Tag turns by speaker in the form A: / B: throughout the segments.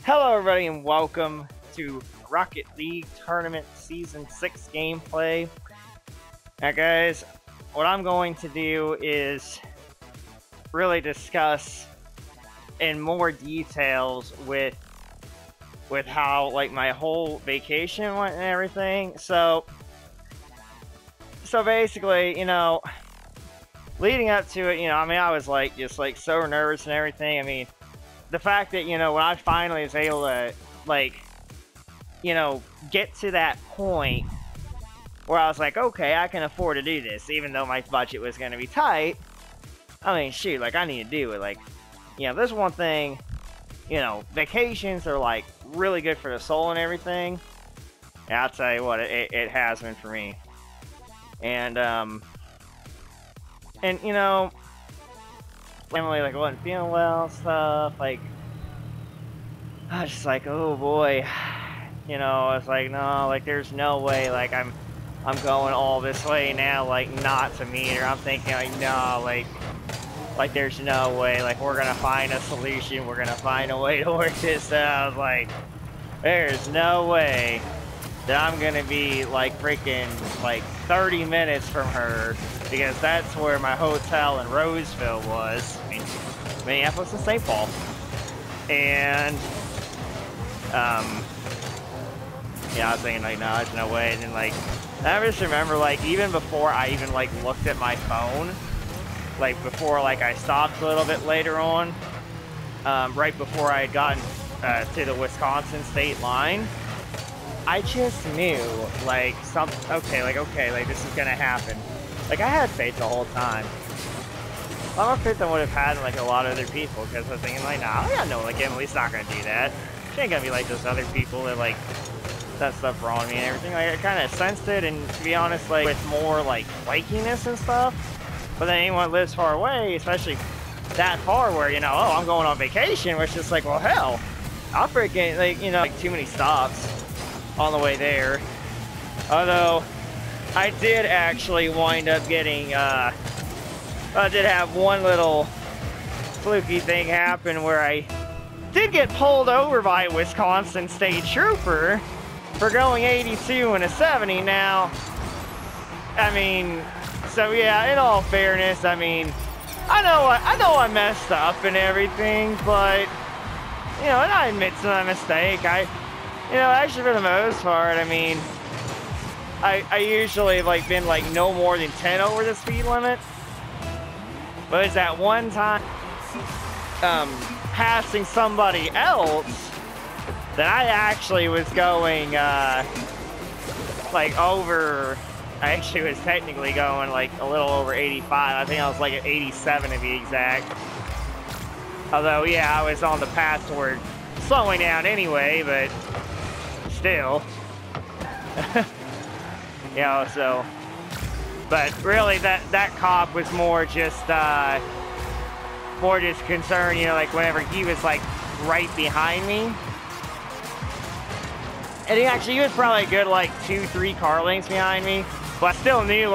A: Hello everybody and welcome to Rocket League Tournament Season 6 gameplay. Now guys, what I'm going to do is really discuss in more details with how like my whole vacation went and everything. So basically, leading up to it, I was like just like so nervous and everything. I mean, the fact that, when I finally was able to, get to that point where I was like, okay, I can afford to do this, even though my budget was going to be tight. I mean, shoot, like, I need to do it. There's one thing, vacations are, really good for the soul and everything. And I'll tell you what, it has been for me. And Emily wasn't feeling well and stuff, I was just like, oh boy, I was like, no, there's no way, I'm going all this way now, not to meet her. I'm thinking, no, there's no way, we're gonna find a solution, we're gonna find a way to work this out. I was like, there's no way that I'm gonna be, freaking, 30 minutes from her, because that's where my hotel in Roseville was. I mean, Minneapolis and St. Paul. And, I was thinking, no, there's no way. And then, I just remember, even before I even, looked at my phone, before, I stopped a little bit later on, right before I had gotten to the Wisconsin state line, I just knew, okay, this is gonna happen. I had faith the whole time. A lot more faith than I would have had in, a lot of other people, because I was thinking, nah, I know, Emily's not gonna do that. She ain't gonna be like those other people that, that stuff wrong with me and everything. I kind of sensed it, and to be honest, with more, flakiness and stuff. But then anyone that lives far away, especially that far where, oh, I'm going on vacation, which is well, hell, I'll freaking, too many stops on the way there. Although I did actually wind up getting I did have one little fluky thing happen where I did get pulled over by a Wisconsin state trooper for going 82 and a 70. Now, I mean, so yeah, in all fairness, I mean, I know I messed up and everything, but and I admit to my mistake. Actually, for the most part, I mean, I usually have been no more than 10 over the speed limit. But it's that one time passing somebody else that I actually was going over. I actually was technically going a little over 85. I think I was at 87 to be exact. Although, yeah, I was on the path toward slowing down anyway, but still. So, but really that cop was more just concerned, whenever he was right behind me. And he was probably a good 2-3 car lengths behind me, but I still knew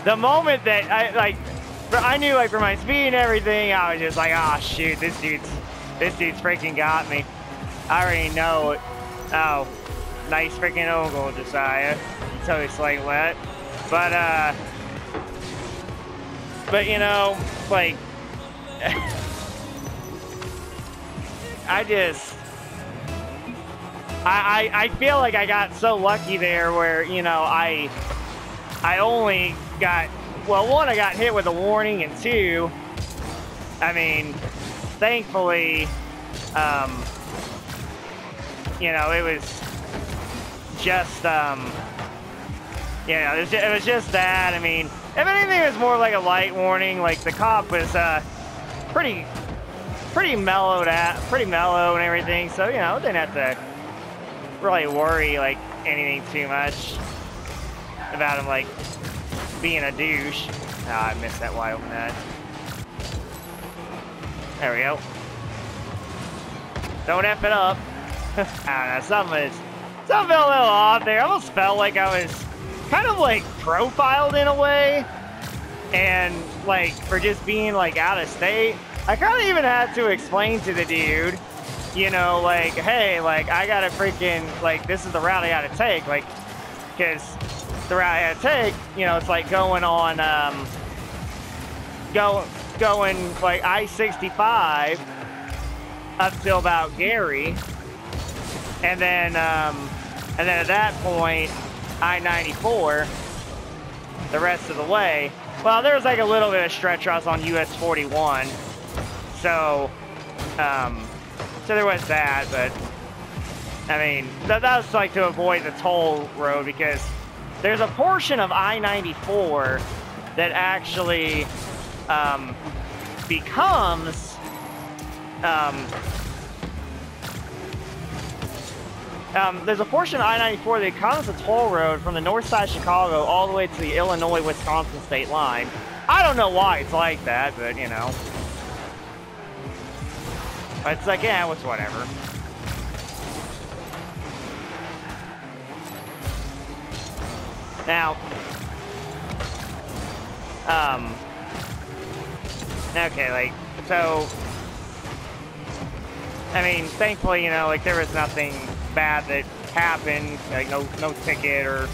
A: the moment that I knew for my speed and everything, I was just oh shoot, this dude's freaking got me. I already know it. Oh, nice freaking ogle, Josiah. You totally wet. But I feel like I got so lucky there where, I only got, well, one, I got hit with a warning, and two, I mean, thankfully, it was just, it was just that. I mean, if anything, it was more like a light warning. The cop was, pretty mellow and everything, so, didn't have to really worry, anything too much about him, being a douche. Ah, I missed that wide open net. There we go. Don't F it up. I don't know, something felt a little off there. I almost felt like I was kind of profiled in a way, and for just being out of state. I kind of even had to explain to the dude you know, like, hey, like, I gotta freaking, like, this is the route I gotta take, like, because the route I gotta take, you know, it's like going on, going like I-65 up till about Gary, and then at that point, I-94 the rest of the way. Well, there was like a little bit of stretch I was on US 41, so there was that, but I mean, that was like to avoid the toll road, because there's a portion of I-94 that actually becomes there's a portion of I-94 that becomes a toll road from the north side of Chicago all the way to the Illinois-Wisconsin state line. I don't know why it's like that, but you know. It's like, yeah, it's whatever. Now, okay, like, so, I mean, thankfully, you know, like, there was nothing bad that happened, like, no ticket or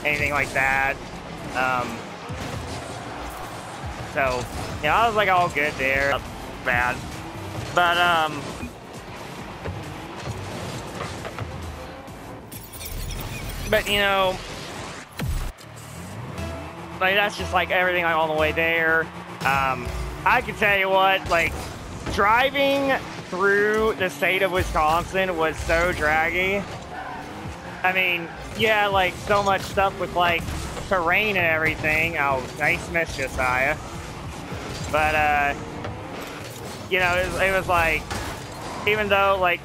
A: anything like that. So, you know, I was, like, all good there. Not bad. But, you know, like, that's just, like, everything, like, all the way there. I can tell you what, like, driving through the state of Wisconsin was so draggy. I mean, yeah, like, so much stuff with, like, terrain and everything. Oh, nice miss, Josiah. But, you know, it was like, even though, like,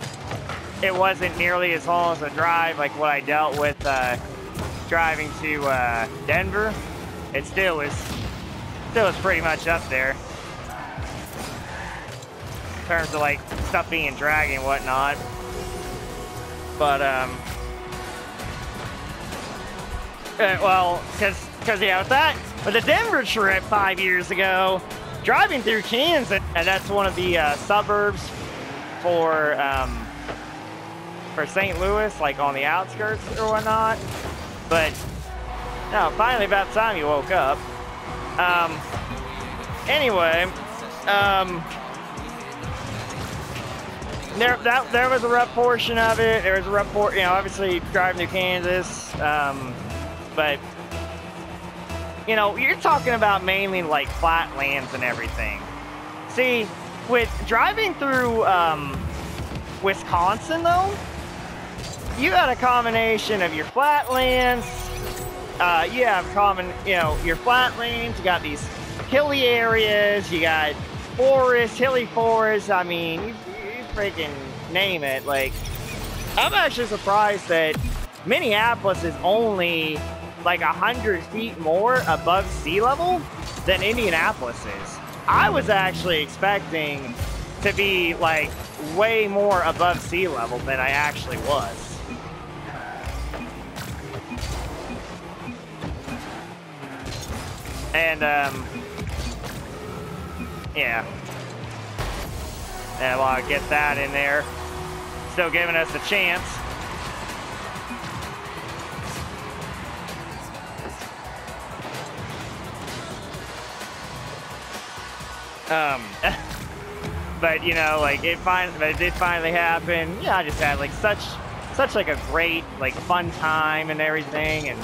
A: it wasn't nearly as long as a drive, like what I dealt with driving to Denver, it still was pretty much up there in terms of, like, stuff being draggy and whatnot. But, well, because yeah, with the Denver trip 5 years ago, driving through Kansas, and that's one of the suburbs for St. Louis, like on the outskirts or whatnot. But no, finally about time you woke up. Anyway, there was a rough portion of it. There was a rough portion, you know, obviously driving through Kansas, but you know, you're talking about mainly like flatlands and everything. See, with driving through Wisconsin though, you got a combination of your flatlands. You have your flatlands. You got these hilly areas. You got forests, hilly forests. I mean, you freaking name it. Like, I'm actually surprised that Minneapolis is only like 100 feet more above sea level than Indianapolis is. I was actually expecting to be like way more above sea level than I actually was. And yeah. And I'll get that in there. Still giving us a chance. But you know, like it did finally happen. Yeah, I just had like such like a great, like, fun time and everything, and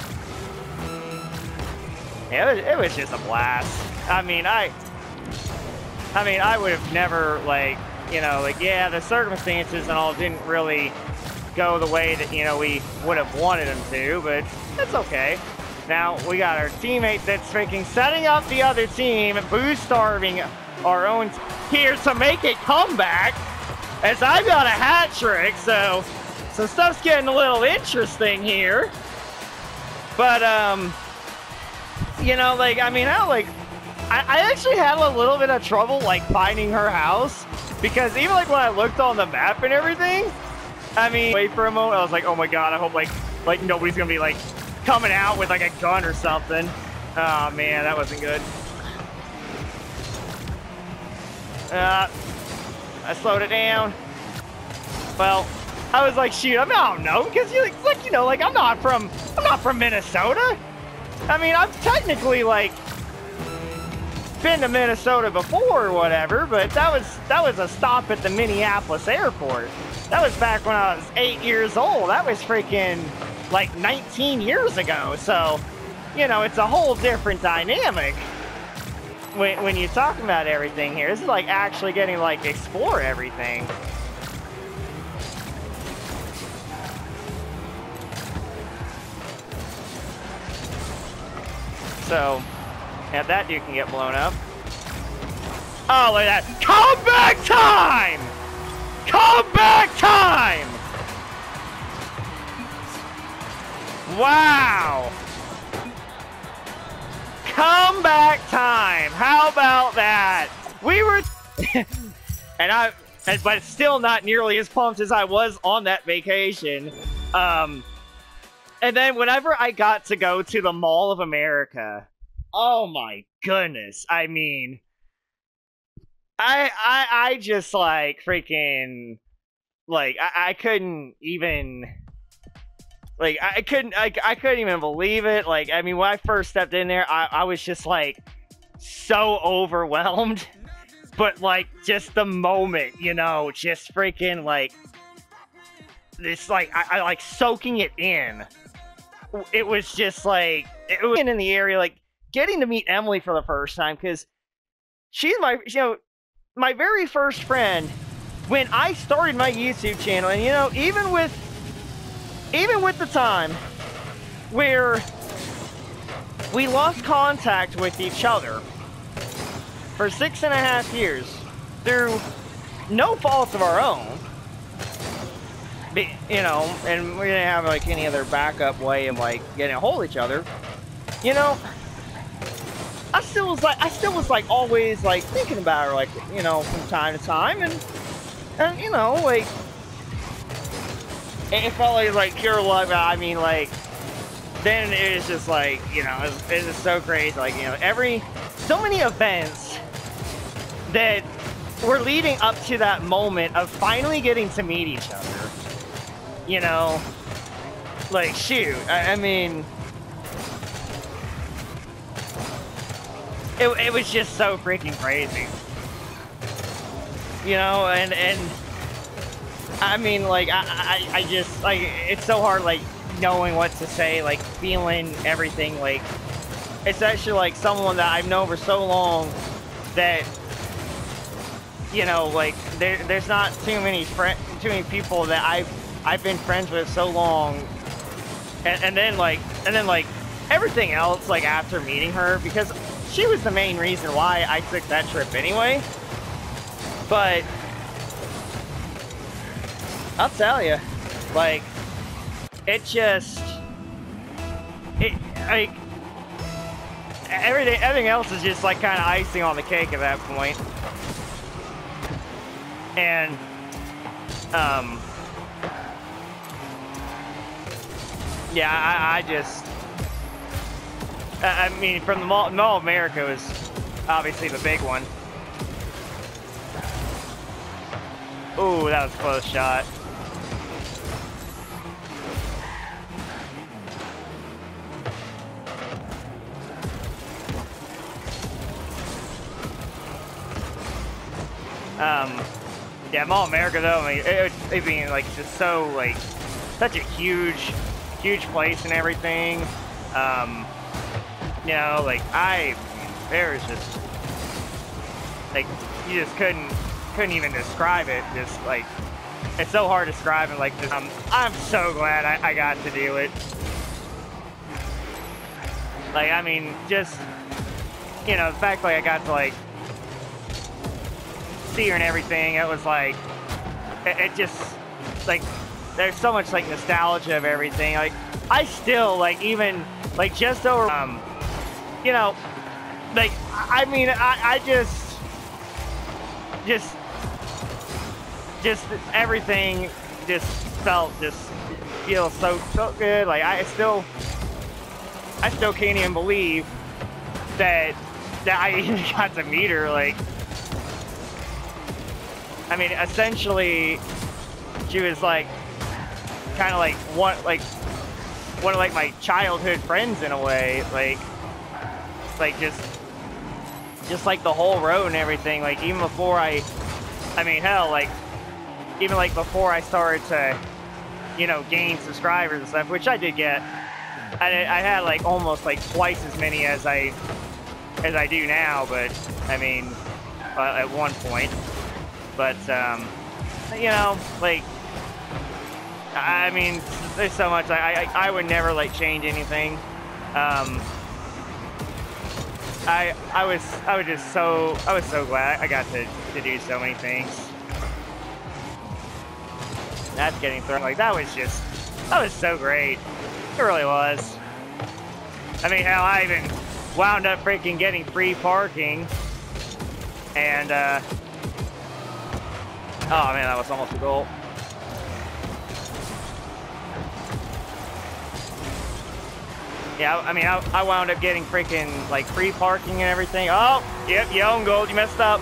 A: yeah, it was just a blast. I mean, I would have never, like, you know, like, yeah, the circumstances and all didn't really go the way that, you know, we would have wanted them to, but it's okay. Now we got our teammate that's freaking setting up the other team, boost-starving our own here to make a comeback, as I've got a hat trick, so some stuff's getting a little interesting here. But you know, like, I mean, I actually had a little bit of trouble, like, finding her house, because even, like, when I looked on the map and everything, I mean, wait for a moment, I was like, oh my god, I hope, like nobody's gonna be, like, coming out with, like, a gun or something. Oh man, that wasn't good. I slowed it down. Well, I was like, shoot, I don't know, because like, you know, like I'm not from Minnesota. I mean, I've technically like been to Minnesota before or whatever, but that was a stop at the Minneapolis airport. That was back when I was 8 years old. That was freaking like 19 years ago. So, you know, it's a whole different dynamic when you're talking about everything here. This is like actually getting to like explore everything. So, yeah, that dude can get blown up. Oh, look at that. Comeback time! Comeback time! Wow! Comeback time! How about that? We were... but still not nearly as pumped as I was on that vacation. And then whenever I got to go to the Mall of America, oh my goodness, I mean, I just like freaking, like, I couldn't even, like, I couldn't even believe it. Like, I mean, when I first stepped in there, I was just like so overwhelmed, but like just the moment, you know, just freaking like this, like, I like soaking it in. It was just like, it was in the area, like getting to meet Emily for the first time, because she's my, you know, my very first friend when I started my YouTube channel. And you know, even with the time where we lost contact with each other for 6.5 years through no fault of our own, you know, and we didn't have like any other backup way of like getting a hold of each other, you know, I still was like always like thinking about her, like, you know, from time to time, and you know, like it felt like pure love. I mean, like, then it was just like, you know, it was so crazy, like, you know, so many events that were leading up to that moment of finally getting to meet each other. You know, like, shoot, I mean, it was just so freaking crazy. You know, and I mean, like, I just, like, it's so hard, like, knowing what to say, like, feeling everything, like, it's actually, like, someone that I've known for so long that, you know, like, there's not too many people that I've been friends with so long, and then like everything else, like, after meeting her, because she was the main reason why I took that trip anyway. But I'll tell you, like, like, everything else is just like kind of icing on the cake at that point. And yeah, I mean, from the Mall of America was obviously the big one. Ooh, that was a close shot. Yeah, Mall of America though, I mean, it being like just so, like, such a huge place and everything. You know, like, there was just, like, you just couldn't even describe it. Just, like, it's so hard to describe it like this. I'm so glad I got to do it. Like, I mean, just, you know, the fact, like, I got to, like, see her and everything, it was like, it just, like, there's so much, like, nostalgia of everything. Like, I still, like, even, like, just over, you know, like, I mean, I just everything just feels so good. Like, I still can't even believe that I even got to meet her. Like, I mean, essentially she was like kind of like one of like my childhood friends in a way, like just like the whole road and everything. Like even before I mean hell, like even like before I started to, you know, gain subscribers and stuff, which I did get. I had like almost like twice as many as I do now, but I mean at one point. But you know, like I mean, there's so much. I would never like change anything. I was so glad I got to do so many things. That's getting thrown. Like that was so great. It really was. I mean, hell, I even wound up freaking getting free parking. And oh man, that was almost a goal. Yeah, I mean, I wound up getting freaking, like, free parking and everything. Oh, yep, you own gold. You messed up.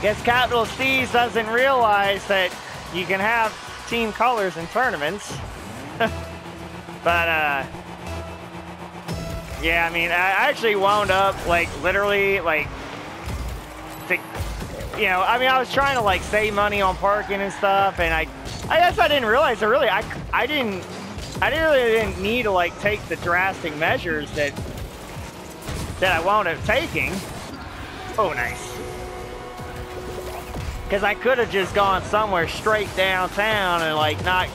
A: Guess Capital Steez doesn't realize that you can have team colors in tournaments. But, yeah, I mean, I actually wound up, like, literally, like, you know, I mean, I was trying to like save money on parking and stuff, and I guess I didn't realize that really I didn't need to like take the drastic measures that I wound up taking. Oh, nice. Because I could have just gone somewhere straight downtown and like not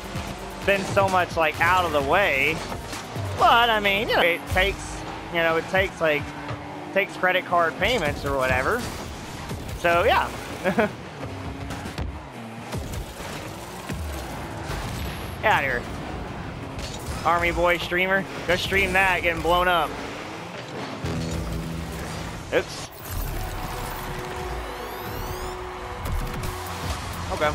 A: been so much like out of the way. But I mean, you know, it takes credit card payments or whatever. So yeah. Get out of here. Army boy streamer. Go stream that getting blown up. Oops. Okay.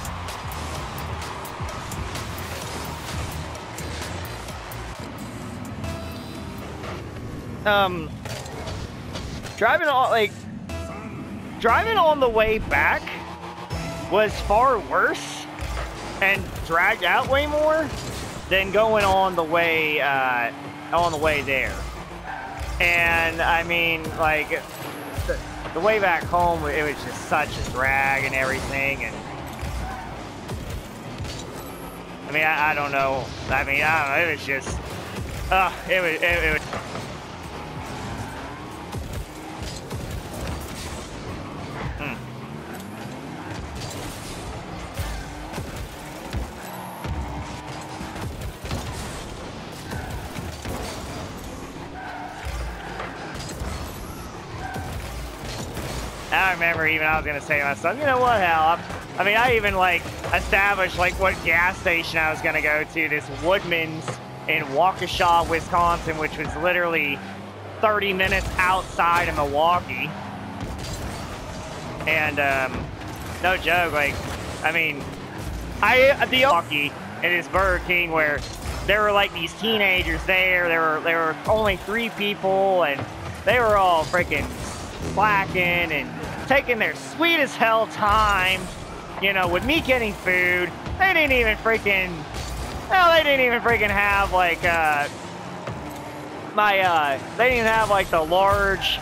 A: Driving on the way back was far worse and dragged out way more than going on the way there. And I mean, like the way back home, it was just such a drag and everything. And I mean, I don't know. I mean, I don't know. It was just, it was. I remember even I was gonna say to myself, you know what, hell, I mean, I even like established like what gas station I was gonna go to, this Woodman's in Waukesha, Wisconsin, which was literally 30 minutes outside of Milwaukee. And no joke, like, I mean, the Milwaukee and this Burger King where there were like these teenagers there were only 3 people, and they were all freaking slacking and taking their sweet as hell time, you know, with me getting food. They didn't even freaking have like they didn't have like the large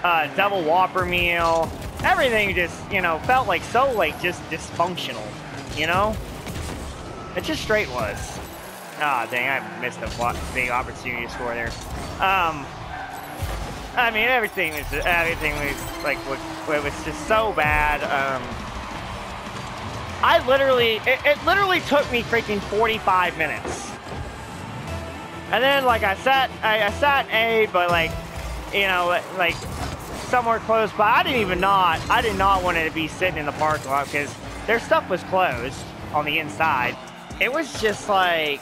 A: double Whopper meal. Everything just, you know, felt like so like just dysfunctional, you know? It just straight was. Ah, dang, I missed a big opportunity to score there. I mean, everything was like, it was just so bad. It literally took me freaking 45 minutes. And then, like, I sat in A, but like, you know, like somewhere close by. I did not want to be sitting in the parking lot because their stuff was closed on the inside. It was just like,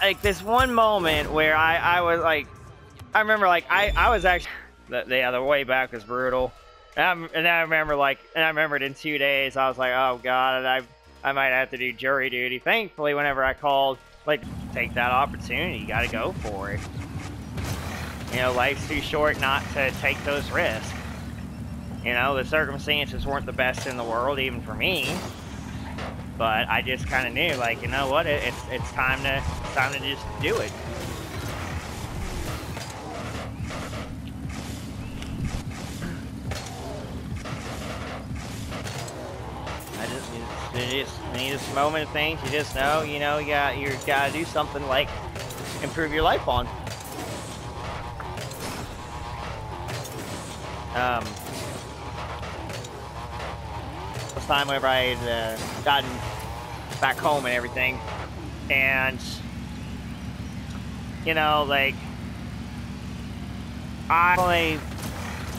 A: like this one moment where I was like, I remember like I was actually the way back was brutal, and I remembered in 2 days I was like, oh god, I might have to do jury duty. Thankfully, whenever I called, like, take that opportunity, you got to go for it. You know, life's too short not to take those risks. You know, the circumstances weren't the best in the world, even for me. But I just kind of knew, like, you know what? It's time to just do it. You just need this moment of things. You just know, you gotta do something like improve your life on. This time whenever I had gotten back home and everything, and you know, like I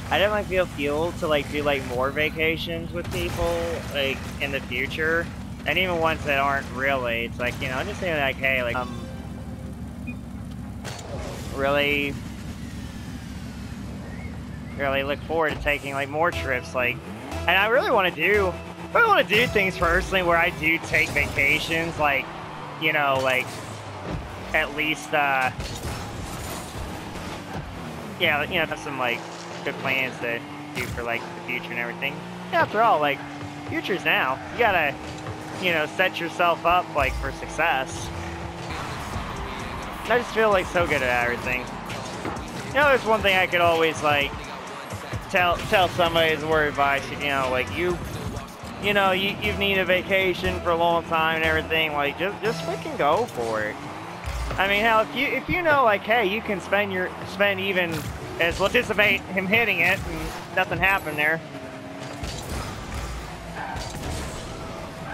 A: definitely feel fueled to like do like more vacations with people like in the future, and even ones that aren't really. It's like, you know, just saying like, hey, like really look forward to taking like more trips, like, and I really want to do things personally where I do take vacations, like, you know, like at least yeah, you know, have some like good plans to do for like the future and everything. Yeah, after all, like, future's now. You gotta, you know, set yourself up like for success. I just feel like so good at everything. You know, there's one thing I could always like tell somebody as word of advice. You know, like you've needed a vacation for a long time and everything. Like just freaking go for it. I mean, hell, if you know, like, hey, you can spend even as anticipate him hitting it and nothing happened there.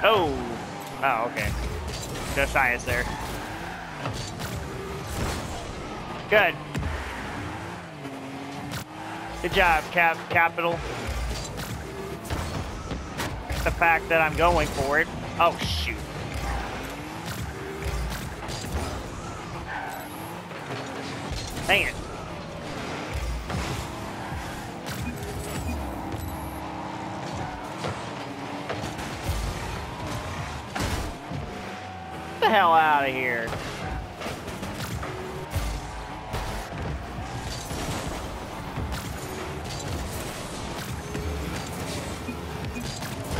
A: Oh, okay. Josiah's there. Good. Good job, Capital. The fact that I'm going for it. Oh, shoot. Dang it. Get the hell out of here.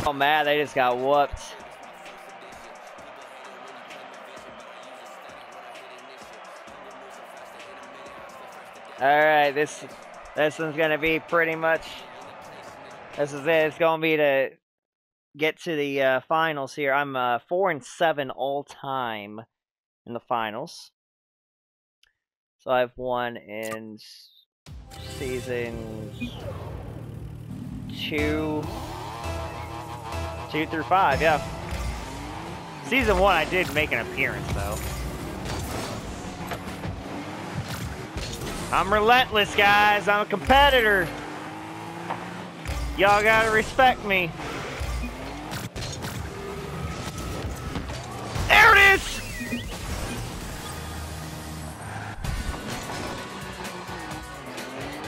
A: Oh man, they just got whooped. Alright, this one's gonna be pretty much, this is it. It's gonna be to get to the finals here. I'm 4-7 all time in the finals. So I've won in seasons 2 through 5, yeah. Season 1 I did make an appearance though. I'm relentless, guys. I'm a competitor. Y'all gotta respect me. There it is!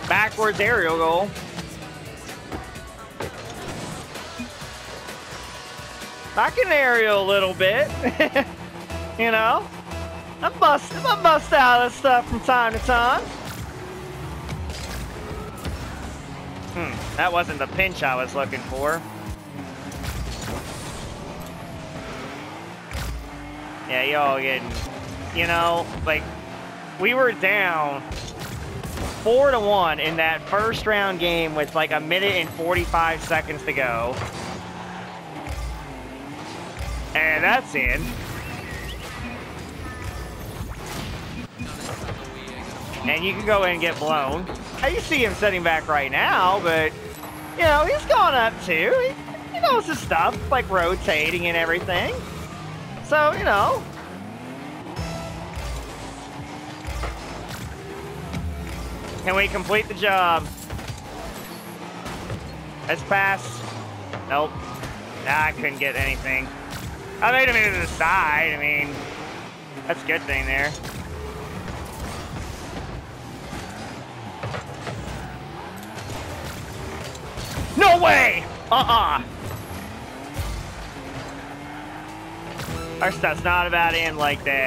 A: Backwards aerial goal. I can aerial a little bit. You know? I bust out of stuff from time to time. That wasn't the pinch I was looking for. Yeah, y'all getting, you know, like, we were down 4-1 in that first round game with like 1 minute and 45 seconds to go. And that's in. And you can go in and get blown. You see him sitting back right now, but, you know, he's going up too. He knows his stuff, like rotating and everything. So, you know. Can we complete the job? Let's pass. Nope. Nah, I couldn't get anything. I made him into the side. I mean, that's a good thing there. No way! Our stuff's not about to end like that.